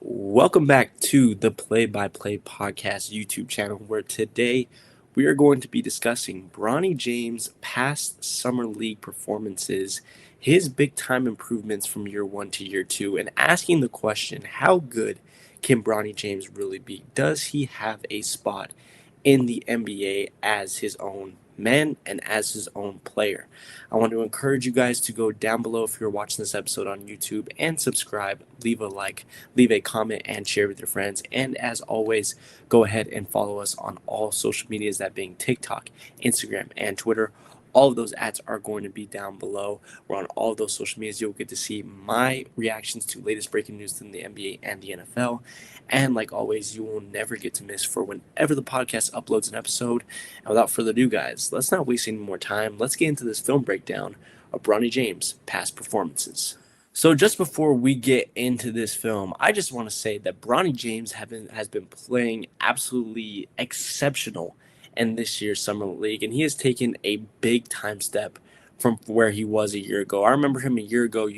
Welcome back to the Play by Play Podcast YouTube channel, where today we are going to be discussing Bronny James' past Summer League performances, his big time improvements from year one to year two, and asking the question, how good can Bronny James really be? Does he have a spot in the NBA as his own man and as his own player? I want to encourage you guys to go down below if you're watching this episode on YouTube and subscribe, leave a like, leave a comment, and share with your friends. And as always, go ahead and follow us on all social medias, that being TikTok, Instagram, and Twitter. All of those ads are going to be down below. We're on all of those social medias. You'll get to see my reactions to latest breaking news in the NBA and the NFL. And like always, you will never get to miss for whenever the podcast uploads an episode. And without further ado, guys, let's not waste any more time. Let's get into this film breakdown of Bronny James' past performances. So just before we get into this film, I just want to say that Bronny James has been playing absolutely exceptional in this year's Summer League, and he has taken a big time step from where he was a year ago. I remember him a year ago,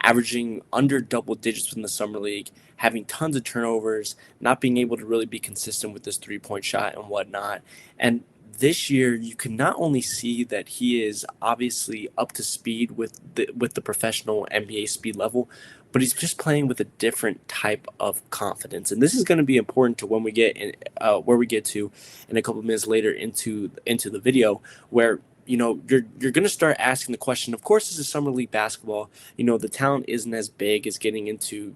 averaging under double digits in the Summer League, having tons of turnovers, not being able to really be consistent with this three-point shot and whatnot. And this year, you can not only see that he is obviously up to speed with the professional NBA speed level, but he's just playing with a different type of confidence. And this is going to be important to when we get in, where we get to in a couple of minutes later into the video, where you're going to start asking the question. Of course, this is summer league basketball. The talent isn't as big as getting into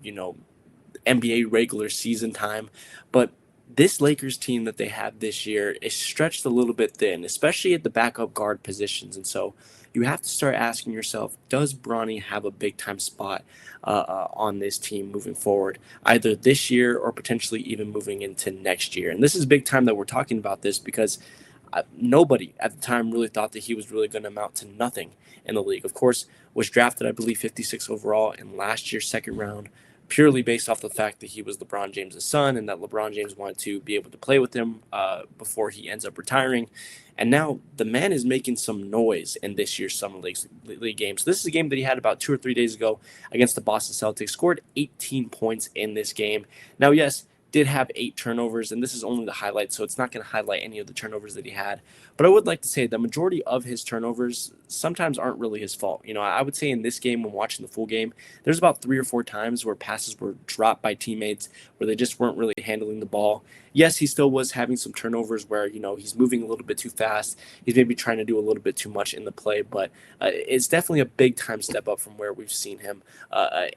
NBA regular season time, but this Lakers team that they have this year is stretched a little bit thin, especially at the backup guard positions. And so you have to start asking yourself, does Bronny have a big time spot on this team moving forward, either this year or potentially even moving into next year? And this is big time that we're talking about this because nobody at the time really thought that he was really going to amount to nothing in the league. Of course, was drafted, I believe, 56 overall in last year's second round, purely based off the fact that he was LeBron James' son and that LeBron James wanted to be able to play with him before he ends up retiring. And now the man is making some noise in this year's Summer League game. So this is a game that he had about 2 or 3 days ago against the Boston Celtics, scored 18 points in this game. Now, yes, did have 8 turnovers, and this is only the highlight, so it's not going to highlight any of the turnovers that he had. But I would like to say the majority of his turnovers sometimes aren't really his fault. I would say in this game, when watching the full game, there's about 3 or 4 times where passes were dropped by teammates, where they just weren't really handling the ball. Yes, he still was having some turnovers where, he's moving a little bit too fast. He's maybe trying to do a little bit too much in the play, but it's definitely a big time step up from where we've seen him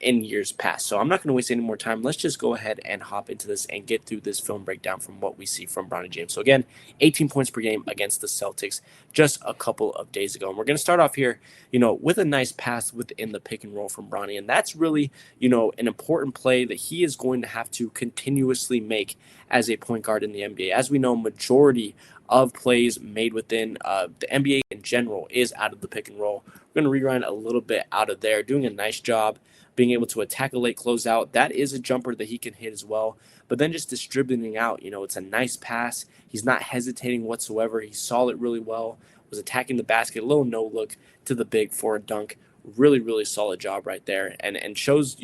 in years past. So I'm not going to waste any more time. Let's just go ahead and hop into this and get through this film breakdown from what we see from Bronny James. So again, 18 points per game against the Celtics just a couple of days ago. And we're going to start off here, with a nice pass within the pick and roll from Bronny. And that's really, an important play that he is going to have to continuously make as a point guard in the NBA. As we know, majority of plays made within the NBA in general is out of the pick and roll. We're going to rewind a little bit out of there, doing a nice job being able to attack a late closeout. That is a jumper that he can hit as well. But then just distributing out, it's a nice pass. He's not hesitating whatsoever. He saw it really well, was attacking the basket, a little no-look to the big for a dunk. Really, really solid job right there, and shows,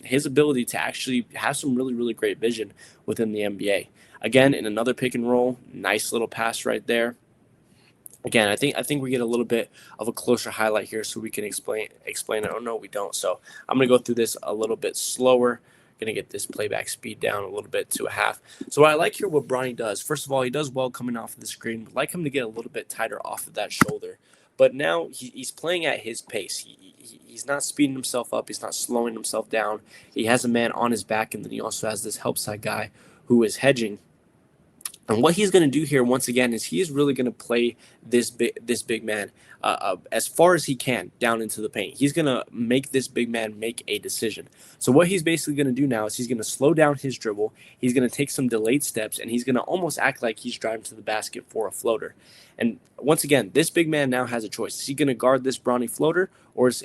his ability to actually have some really, really great vision within the NBA. Again, in another pick and roll, nice little pass right there. Again, I think we get a little bit of a closer highlight here so we can explain it. Oh, no, we don't. So I'm going to go through this a little bit slower. Going to get this playback speed down a little bit to a half. So what I like here what Bronny does, first of all, he does well coming off of the screen. I'd like him to get a little bit tighter off of that shoulder. But now he's playing at his pace. He's not speeding himself up. He's not slowing himself down. He has a man on his back, and then he also has this help side guy who is hedging. And what he's going to do here, once again, is he is really going to play this big man as far as he can down into the paint. He's going to make this big man make a decision. So what he's basically going to do now is he's going to slow down his dribble. He's going to take some delayed steps, and he's going to almost act like he's driving to the basket for a floater. And once again, this big man now has a choice. Is he going to guard this Bronny floater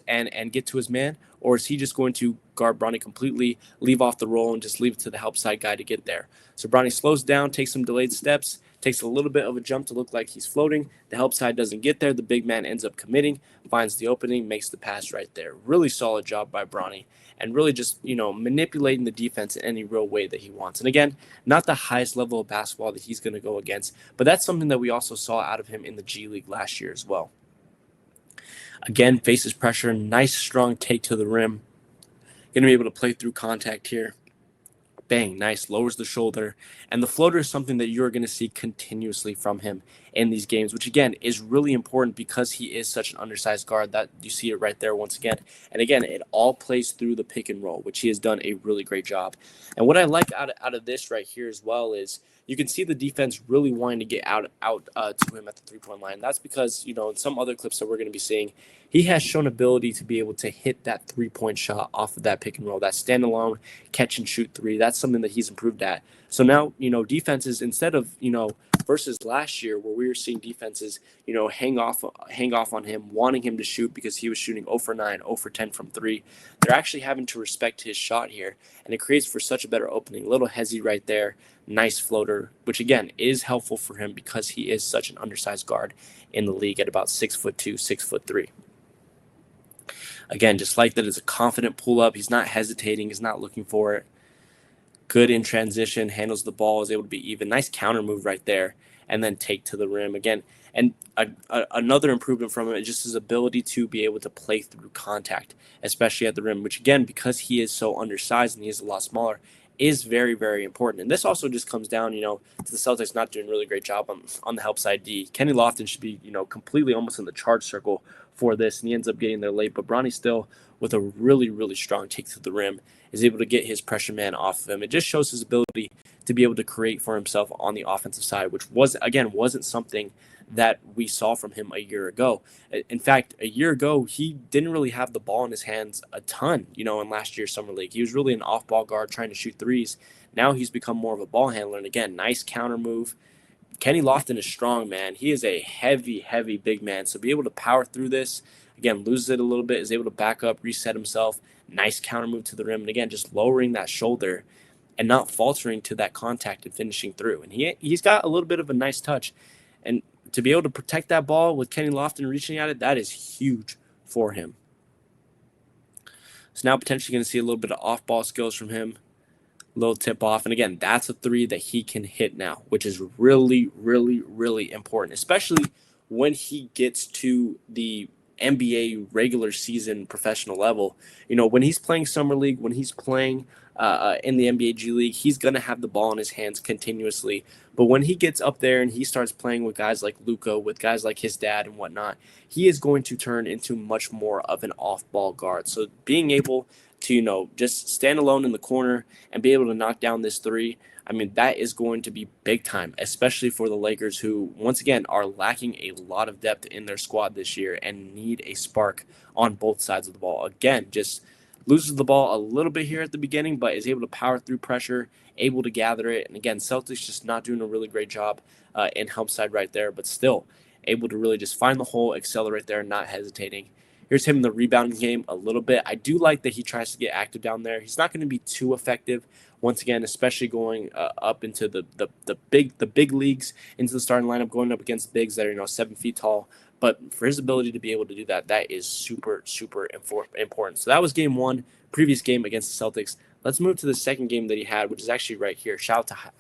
and get to his man, or is he just going to guard Bronny completely, leave off the roll, and just leave it to the help side guy to get there? So Bronny slows down, takes some delayed steps, takes a little bit of a jump to look like he's floating. The help side doesn't get there. The big man ends up committing, finds the opening, makes the pass right there. Really solid job by Bronny, and really just, manipulating the defense in any real way that he wants. And again, not the highest level of basketball that he's going to go against, but that's something that we also saw out of him in the G League last year as well. Again, faces pressure, nice strong take to the rim. Going to be able to play through contact here. Bang, nice, lowers the shoulder. And the floater is something that you're going to see continuously from him in these games, which again is really important because he is such an undersized guard. That you see it right there once again. And again, it all plays through the pick and roll, which he has done a really great job. And what I like out of this right here as well is you can see the defense really wanting to get out to him at the three-point line. That's because, in some other clips that we're going to be seeing, he has shown ability to be able to hit that three-point shot off of that pick and roll, that standalone catch and shoot three. That's something that he's improved at. So now, defenses, instead of, versus last year where we were seeing defenses, hang off on him, wanting him to shoot because he was shooting 0 for 9, 0 for 10 from 3. They're actually having to respect his shot here, and it creates for such a better opening. Little hezzy right there, nice floater, which again is helpful for him because he is such an undersized guard in the league at about 6'2", 6'3". Again, just like that, it's a confident pull up. He's not hesitating. He's not looking for it. Good in transition, handles the ball, is able to be even. Nice counter move right there, and then take to the rim again. And another improvement from him is just his ability to be able to play through contact, especially at the rim, which again, because he is so undersized and he is a lot smaller, is very, very important. And this also just comes down, to the Celtics not doing a really great job on the help side D. Kenny Lofton should be, completely almost in the charge circle for this, and he ends up getting there late. But Bronny still, with a really, really strong take to the rim, is able to get his pressure man off of him. It just shows his ability to be able to create for himself on the offensive side, which wasn't something that we saw from him a year ago. In fact, a year ago, he didn't really have the ball in his hands a ton, in last year's Summer League. He was really an off-ball guard trying to shoot threes. Now he's become more of a ball handler. And again, nice counter move. Kenny Lofton is strong, man. He is a heavy, heavy big man. So be able to power through this, again, loses it a little bit, is able to back up, reset himself. Nice counter move to the rim. And again, just lowering that shoulder and not faltering to that contact and finishing through. And he's got a little bit of a nice touch. And to be able to protect that ball with Kenny Lofton reaching at it, that is huge for him. So now potentially going to see a little bit of off-ball skills from him. Little tip off. And again, that's a three that he can hit now, which is really, really, really important, especially when he gets to the NBA regular season professional level. When he's playing Summer League, when he's playing in the NBA G League, he's going to have the ball in his hands continuously. But when he gets up there and he starts playing with guys like Luka, with guys like his dad and whatnot, he is going to turn into much more of an off-ball guard. So being able to, just stand alone in the corner and be able to knock down this three, I mean, that is going to be big time, especially for the Lakers, who, once again, are lacking a lot of depth in their squad this year and need a spark on both sides of the ball. Again, just loses the ball a little bit here at the beginning, but is able to power through pressure, able to gather it. And again, Celtics just not doing a really great job in help side right there, but still able to really just find the hole, accelerate there, not hesitating. Here's him in the rebounding game a little bit. I do like that he tries to get active down there. He's not going to be too effective, once again, especially going up into the big leagues, into the starting lineup, going up against bigs that are 7 feet tall. But for his ability to be able to do that, that is super, super important. So that was game one, previous game against the Celtics. Let's move to the second game that he had, which is actually right here. Shout out to House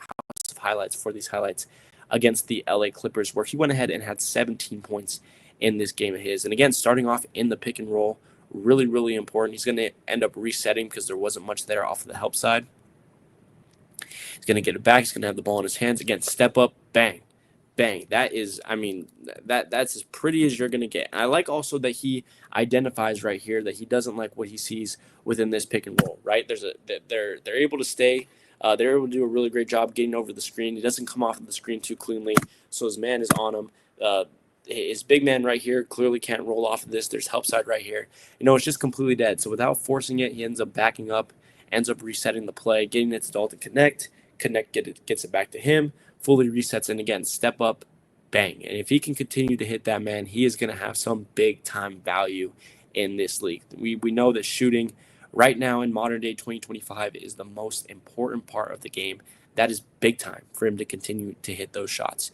of Highlights for these highlights against the LA Clippers, where he went ahead and had 17 points in this game of his. And again, starting off in the pick and roll, really, really important. He's going to end up resetting because there wasn't much there off of the help side. He's going to get it back. He's going to have the ball in his hands. Again, step up, bang. Bang. That is, that's as pretty as you're going to get. And I like also that he identifies right here that he doesn't like what he sees within this pick and roll, right? They're able to stay. They're able to do a really great job getting over the screen. He doesn't come off of the screen too cleanly, so his man is on him. His big man right here clearly can't roll off of this. There's help side right here. It's just completely dead. So without forcing it, he ends up backing up, ends up resetting the play, getting it to Dalton gets it back to him, fully resets, and again, step up, bang. And if he can continue to hit that, man, he is going to have some big-time value in this league. We know that shooting right now in modern day 2025 is the most important part of the game. That is big time for him to continue to hit those shots.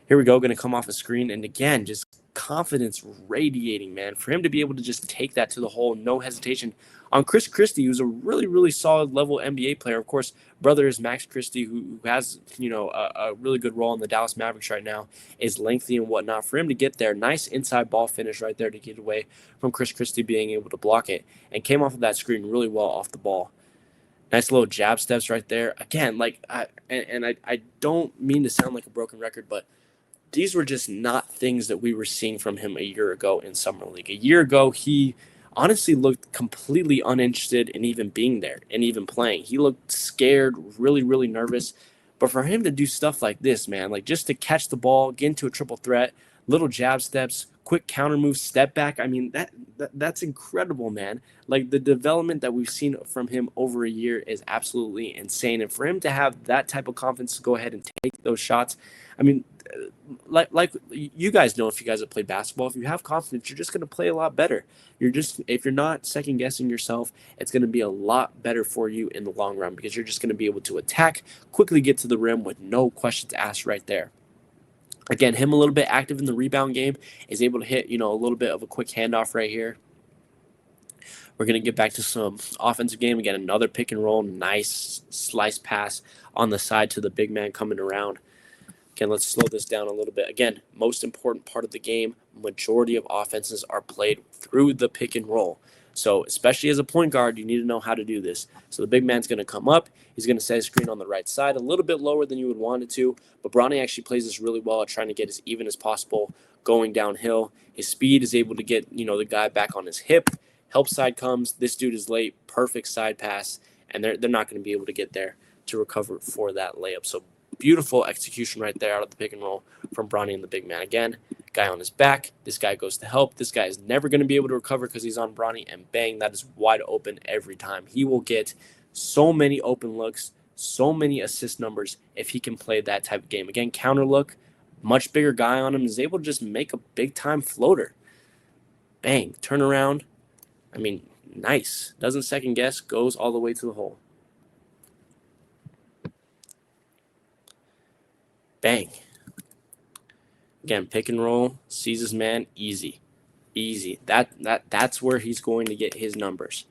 Here we go, going to come off a screen. And again, just confidence radiating, man. For him to be able to just take that to the hole, no hesitation. On Chris Christie, who's a really, really solid level NBA player. Of course, brother is Max Christie, who has, a really good role in the Dallas Mavericks right now, is lengthy and whatnot. For him to get there, nice inside ball finish right there to get away from Chris Christie being able to block it. And came off of that screen really well off the ball. Nice little jab steps right there. Again, I don't mean to sound like a broken record, but these were just not things that we were seeing from him a year ago in Summer League. A year ago, he honestly looked completely uninterested in even being there and even playing. He looked scared, really, really nervous. But for him to do stuff like this, man, like just to catch the ball, get into a triple threat, little jab steps, quick counter moves, step back. I mean, that's incredible, man. Like the development that we've seen from him over a year is absolutely insane. And for him to have that type of confidence to go ahead and take those shots, I mean, like you guys know, if you guys have played basketball, if you have confidence, you're just going to play a lot better. If you're not second guessing yourself, it's going to be a lot better for you in the long run because you're just going to be able to attack, quickly get to the rim with no questions asked right there. Again, him a little bit active in the rebound game, is able to hit, a little bit of a quick handoff right here. We're going to get back to some offensive game. Again, another pick and roll, nice slice pass on the side to the big man coming around. Again, let's slow this down a little bit. Again, most important part of the game, majority of offenses are played through the pick and roll. So especially as a point guard, you need to know how to do this. So the big man's going to come up. He's going to set a screen on the right side, a little bit lower than you would want it to. But Bronny actually plays this really well at trying to get as even as possible going downhill. His speed is able to get, the guy back on his hip. Help side comes. This dude is late. Perfect side pass. And they're not going to be able to get there to recover for that layup. So beautiful execution right there out of the pick and roll from Bronny and the big man. Again, guy on his back. This guy goes to help. This guy is never going to be able to recover because he's on Bronny, and bang, that is wide open every time. He will get so many open looks, so many assist numbers if he can play that type of game. Again, counter look, much bigger guy on him, is able to just make a big-time floater. Bang, turn around. I mean, nice. Doesn't second guess, goes all the way to the hole. Bang. Again, pick and roll, sees his man, easy. That's where he's going to get his numbers.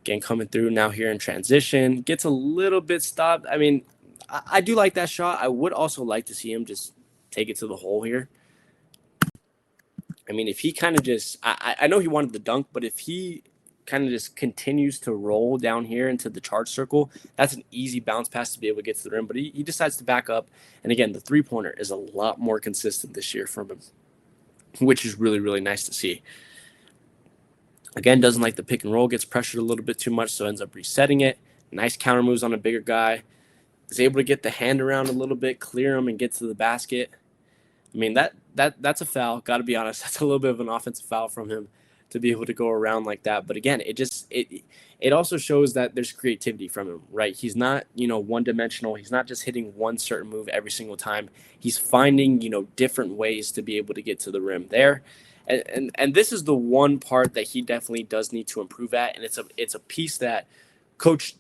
Again, coming through now here in transition, gets a little bit stopped. I mean, I do like that shot. I would also like to see him just take it to the hole here. I mean, if he kind of just, I know he wanted the dunk, but if he kind of just continues to roll down here into the charge circle, that's an easy bounce pass to be able to get to the rim. But he decides to back up. And again, the three-pointer is a lot more consistent this year from him, which is really, really nice to see. Again, doesn't like the pick and roll, gets pressured a little bit too much, so ends up resetting it. Nice counter moves on a bigger guy. Is able to get the hand around a little bit, clear him, and get to the basket. I mean, that's a foul. Got to be honest. That's a little bit of an offensive foul from him to be able to go around like that. But again, it also shows that there's creativity from him, right? He's not, one-dimensional. He's not just hitting one certain move every single time. He's finding, different ways to be able to get to the rim there. And this is the one part that he definitely does need to improve at, and it's a piece that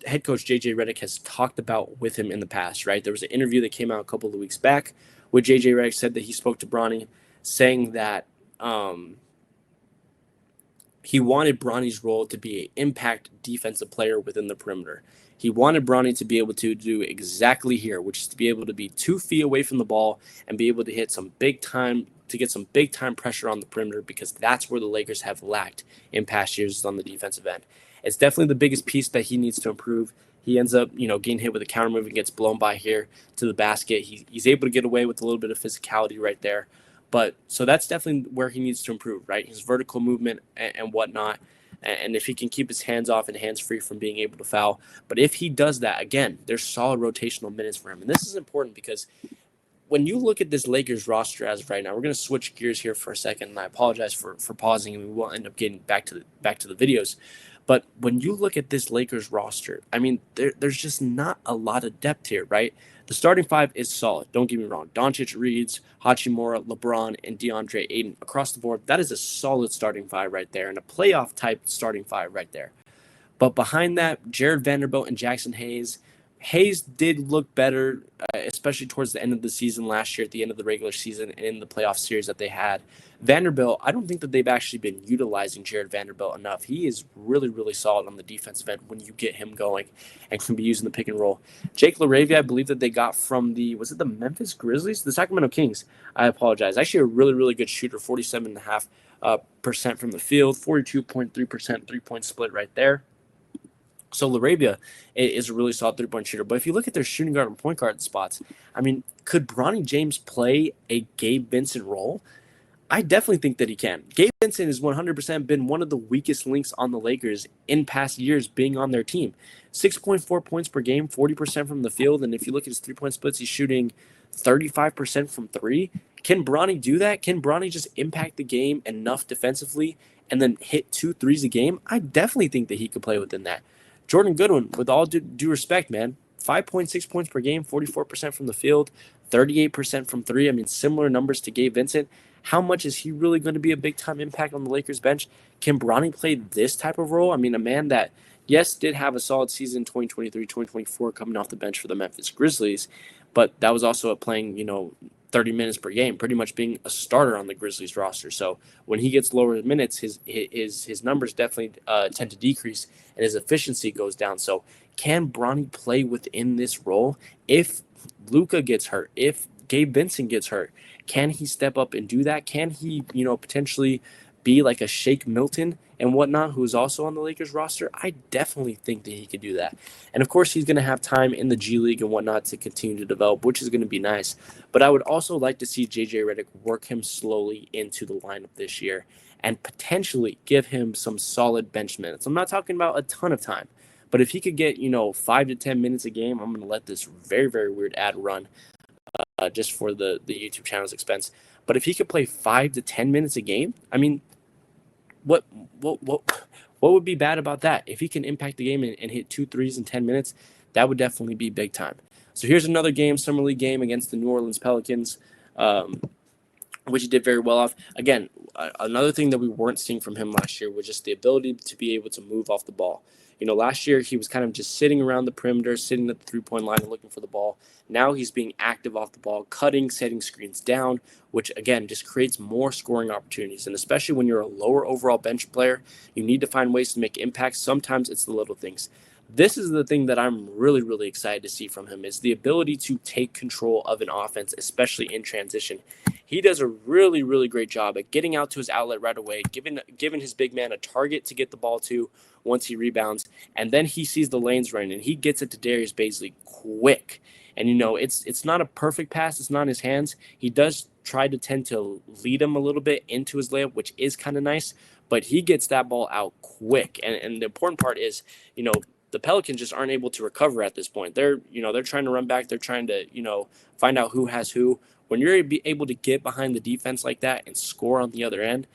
head coach JJ Redick has talked about with him in the past, right? There was an interview that came out a couple of weeks back where JJ Redick said that he spoke to Bronny, saying that he wanted Bronny's role to be an impact defensive player within the perimeter. He wanted Bronny to be able to do exactly here, which is to be able to be 2 feet away from the ball and be able to hit some big time, to get some big time pressure on the perimeter, because that's where the Lakers have lacked in past years on the defensive end. It's definitely the biggest piece that he needs to improve. He ends up, getting hit with a counter move and gets blown by here to the basket. He's able to get away with a little bit of physicality right there. But so that's definitely where he needs to improve, right? His vertical movement and whatnot. And if he can keep his hands off and hands free from being able to foul. But if he does that, again, there's solid rotational minutes for him. And this is important because when you look at this Lakers roster as of right now, we're going to switch gears here for a second. And I apologize for pausing, and we will end up getting back to the videos. But when you look at this Lakers roster, I mean, there's just not a lot of depth here, right? The starting five is solid. Don't get me wrong. Doncic, Reeds, Hachimura, LeBron, and DeAndre Ayton across the board. That is a solid starting five right there, and a playoff type starting five right there. But behind that, Jared Vanderbilt and Jackson Hayes. Hayes did look better, especially towards the end of the season last year, at the end of the regular season, and in the playoff series that they had. Vanderbilt, I don't think that they've actually been utilizing Jared Vanderbilt enough. He is really, really solid on the defensive end when you get him going and can be using the pick and roll. Jake LaRavia, I believe that they got from was it the Memphis Grizzlies? The Sacramento Kings. I apologize. Actually, a really, really good shooter, 47.5% from the field, 42.3% three-point split right there. So LaRavia is a really solid three-point shooter. But if you look at their shooting guard and point guard spots, I mean, could Bronny James play a Gabe Vincent role? I definitely think that he can. Gabe Vincent has 100% been one of the weakest links on the Lakers in past years being on their team. 6.4 points per game, 40% from the field. And if you look at his three-point splits, he's shooting 35% from three. Can Bronny do that? Can Bronny just impact the game enough defensively and then hit 2 threes a game? I definitely think that he could play within that. Jordan Goodwin, with all due respect, man, 5.6 points per game, 44% from the field, 38% from three. I mean, similar numbers to Gabe Vincent. How much is he really going to be a big-time impact on the Lakers bench? Can Bronny play this type of role? I mean, a man that, yes, did have a solid season 2023, 2024 coming off the bench for the Memphis Grizzlies, but that was also playing, 30 minutes per game, pretty much being a starter on the Grizzlies roster. So when he gets lower minutes, his numbers definitely tend to decrease and his efficiency goes down. So can Bronny play within this role? If Luka gets hurt, if Gabe Vincent gets hurt, can he step up and do that? Can he, potentially be like a Shake Milton and whatnot, who's also on the Lakers roster? I definitely think that he could do that. And of course, he's going to have time in the G League and whatnot to continue to develop, which is going to be nice. But I would also like to see JJ Redick work him slowly into the lineup this year and potentially give him some solid bench minutes. I'm not talking about a ton of time, but if he could get, 5 to 10 minutes a game, I'm going to let this very, very weird ad run just for the YouTube channel's expense. But if he could play 5 to 10 minutes a game, I mean, what would be bad about that? If he can impact the game and hit 2 threes in 10 minutes, that would definitely be big time. So here's another game, Summer League game against the New Orleans Pelicans, which he did very well off. Again, another thing that we weren't seeing from him last year was just the ability to be able to move off the ball. Last year he was kind of just sitting around the perimeter, sitting at the three-point line and looking for the ball. Now he's being active off the ball, cutting, setting screens down, which, again, just creates more scoring opportunities. And especially when you're a lower overall bench player, you need to find ways to make impacts. Sometimes it's the little things. This is the thing that I'm really, really excited to see from him, is the ability to take control of an offense, especially in transition. He does a really, really great job at getting out to his outlet right away, giving his big man a target to get the ball to once he rebounds, and then he sees the lanes running, and he gets it to Darius Bazley quick. And, it's not a perfect pass. It's not in his hands. He does try to tend to lead him a little bit into his layup, which is kind of nice, but he gets that ball out quick. And the important part is, the Pelicans just aren't able to recover at this point. They're trying to run back. They're trying to, find out who has who. When you're able to get behind the defense like that and score on the other end,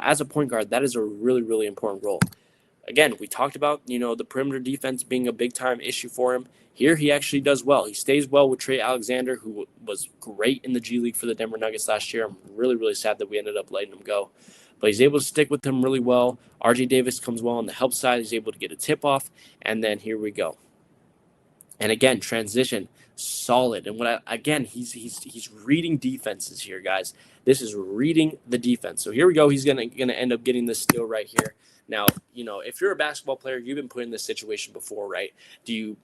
as a point guard, that is a really, really important role. Again, we talked about, the perimeter defense being a big-time issue for him. Here he actually does well. He stays well with Trey Alexander, who was great in the G League for the Denver Nuggets last year. I'm really, really sad that we ended up letting him go. But he's able to stick with him really well. RJ Davis comes well on the help side. He's able to get a tip-off, and then here we go. And again, transition, solid. And he's reading defenses here, guys. This is reading the defense. So here we go. He's gonna end up getting this steal right here. Now, if you're a basketball player, you've been put in this situation before, right? Do you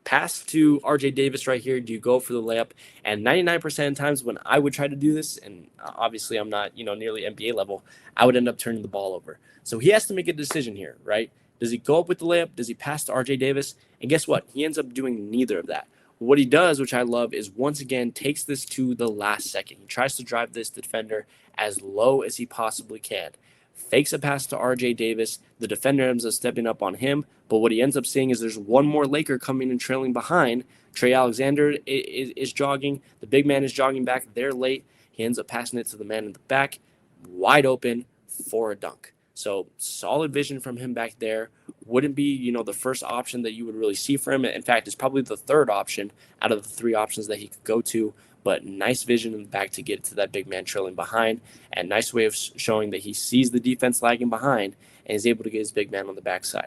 pass to RJ Davis right here? Do you go for the layup? And 99% of times when I would try to do this, and obviously I'm not, nearly NBA level, I would end up turning the ball over. So he has to make a decision here, right? Does he go up with the layup? Does he pass to RJ Davis? And guess what? He ends up doing neither of that. What he does, which I love, is once again takes this to the last second. He tries to drive this defender as low as he possibly can. Fakes a pass to RJ Davis. The defender ends up stepping up on him. But what he ends up seeing is there's one more Laker coming and trailing behind. Trey Alexander is jogging. The big man is jogging back. They're late. He ends up passing it to the man in the back. Wide open for a dunk. So solid vision from him back there. Wouldn't be, the first option that you would really see for him. In fact, it's probably the third option out of the three options that he could go to. But nice vision in the back to get to that big man trailing behind, and nice way of showing that he sees the defense lagging behind and is able to get his big man on the backside.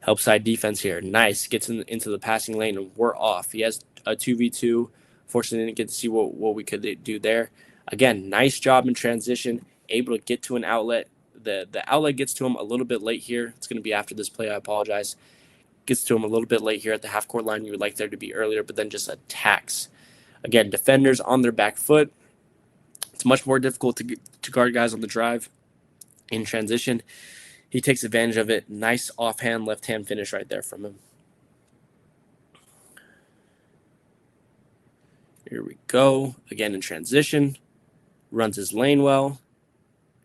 Help side defense here. Nice. Gets into the passing lane, and we're off. He has a 2v2. Fortunately, didn't get to see what we could do there. Again, nice job in transition. Able to get to an outlet. The outlet gets to him a little bit late here. It's going to be after this play. I apologize. Gets to him a little bit late here at the half-court line. You would like there to be earlier, but then just attacks. Again, defenders on their back foot. It's much more difficult to guard guys on the drive in transition. He takes advantage of it. Nice offhand, left-hand finish right there from him. Here we go. Again in transition. Runs his lane well.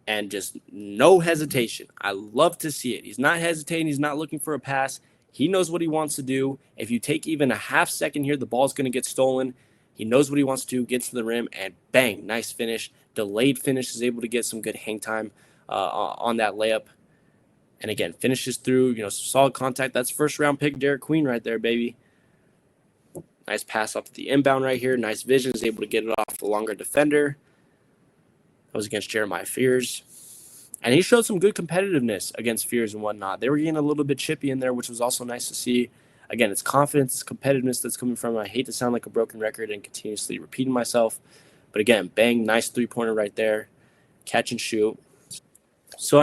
And just no hesitation. I love to see it. He's not hesitating. He's not looking for a pass. He knows what he wants to do. If you take even a half second here, the ball's going to get stolen. He knows what he wants to do, gets to the rim, and bang, nice finish. Delayed finish, is able to get some good hang time on that layup. And again, finishes through, solid contact. That's first round pick Derek Queen right there, baby. Nice pass off the inbound right here. Nice vision, is able to get it off the longer defender. That was against Jeremiah Fears. And he showed some good competitiveness against Fears and whatnot. They were getting a little bit chippy in there, which was also nice to see. Again, it's confidence, it's competitiveness that's coming from him. I hate to sound like a broken record and continuously repeating myself. But again, bang, nice three-pointer right there. Catch and shoot. So,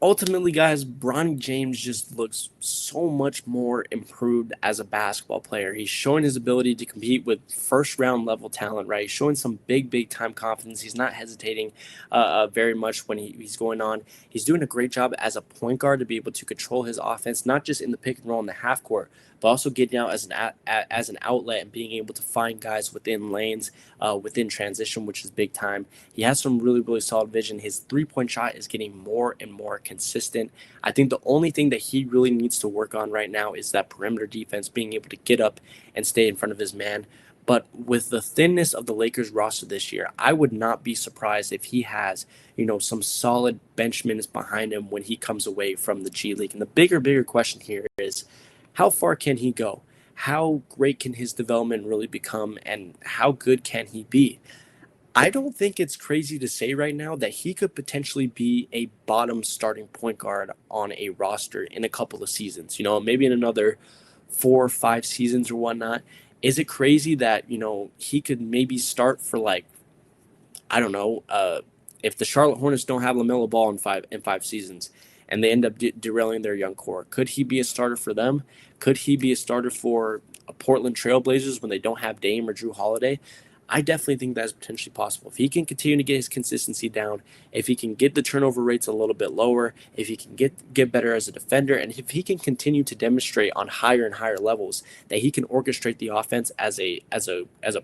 ultimately, guys, Bronny James just looks so much more improved as a basketball player. He's showing his ability to compete with first-round level talent, right? He's showing some big-time confidence. He's not hesitating very much when he's going on. He's doing a great job as a point guard to be able to control his offense, not just in the pick and roll in the half court, but also getting out as an outlet and being able to find guys within lanes, within transition, which is big time. He has some really solid vision. His three-point shot is getting more and more consistent. I think the only thing that he really needs to work on right now is that perimeter defense, being able to get up and stay in front of his man. But with the thinness of the Lakers roster this year, I would not be surprised if he has, some solid bench minutes behind him when he comes away from the G League. And the bigger question here is, how far can he go? How great can his development really become, and how good can he be? I don't think it's crazy to say right now that he could potentially be a bottom starting point guard on a roster in a couple of seasons, maybe in another 4 or 5 seasons or whatnot. Is it crazy that, he could maybe start for I don't know, if the Charlotte Hornets don't have LaMelo Ball in five seasons and they end up derailing their young core, could he be a starter for them? Could he be a starter for a Portland Trailblazers when they don't have Dame or Drew Holiday? I definitely think that's potentially possible. If he can continue to get his consistency down, if he can get the turnover rates a little bit lower, if he can get better as a defender, and if he can continue to demonstrate on higher and higher levels that he can orchestrate the offense as a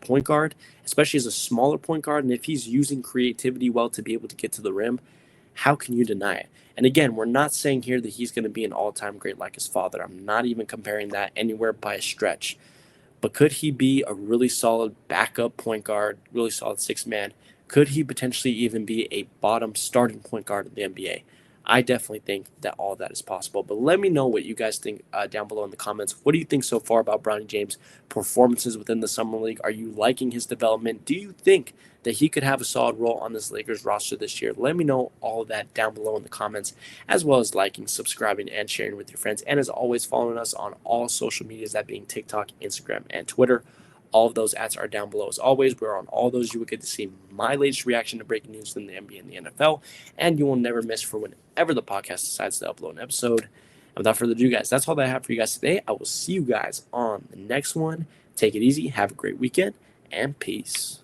point guard, especially as a smaller point guard, and if he's using creativity well to be able to get to the rim, how can you deny it? And again, we're not saying here that he's going to be an all-time great like his father. I'm not even comparing that anywhere by a stretch. But could he be a really solid backup point guard, really solid six-man? Could he potentially even be a bottom starting point guard in the NBA? I definitely think that all of that is possible. But let me know what you guys think down below in the comments. What do you think so far about Bronny James' performances within the Summer League? Are you liking his development? Do you think that he could have a solid role on this Lakers roster this year? Let me know all of that down below in the comments, as well as liking, subscribing, and sharing with your friends. And as always, following us on all social medias, that being TikTok, Instagram, and Twitter. All of those ads are down below. As always, we're on all those. You will get to see my latest reaction to breaking news in the NBA and the NFL, and you will never miss for whenever the podcast decides to upload an episode. And without further ado, guys, that's all that I have for you guys today. I will see you guys on the next one. Take it easy. Have a great weekend, and peace.